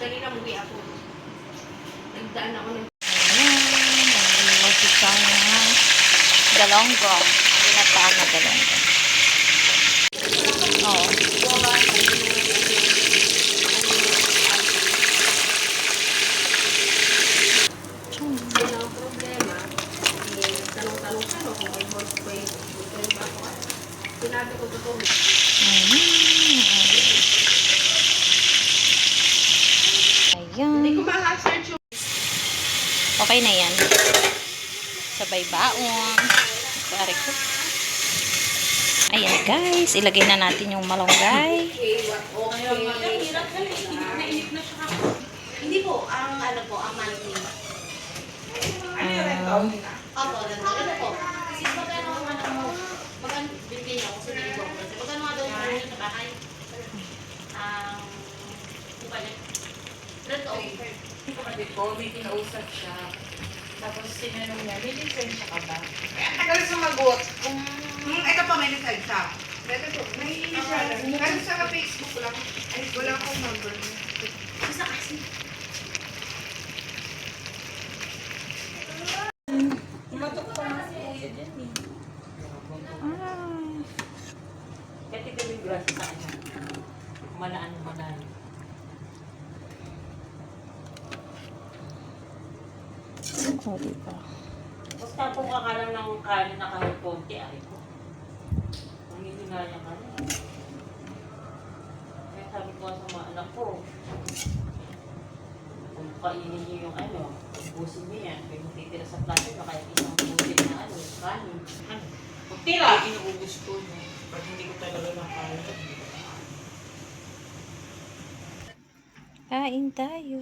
Kanina muli ako. Nagdaan ako ng... Ayan. Mag-isang galonggong. Pinataan na galonggong. Oo. Ang problema, tanong-tanong ka, no, kung may horse bay, ba ako? Sinabi ko totoo. Hindi ko Ayan. ma-search yung... Okay na yan. Sabay baon. Pare ko. Ayan guys. Ilagay na natin yung malunggay. Hindi po, ang ano po, ang monthly. Opo, ano po. Kasi magkano ang ano mo, magkano bibili ako sa dito. Magkano nga daw yung ano sa bahay? Upalit. Red o? Kapatid ko, may kinausap siya. Tapos sinanong niya, may lisensya ka ba? Ang tagal sumagot. Ito pa, may lisensya. Ito po, may ano sa Facebook lang. Ay, wala akong number. Isa kasi. Matok pa nga si Kuya dyan eh. Kaya tigawin grasa sa kanya. Manaan. O, diba? Basta kung akala ng kanin na kahit konti, ay ko. Ang hihinaya ka na. Kaya sabi ko sa mga anak ko, kung kainin niyo yung ano, ubusin niyo yan, kaya matitira sa plato na kaya isang butin na ano, kanin. Kung tira, inuubos ko niya. Pag hindi ko talaga nakaya. Kain tayo.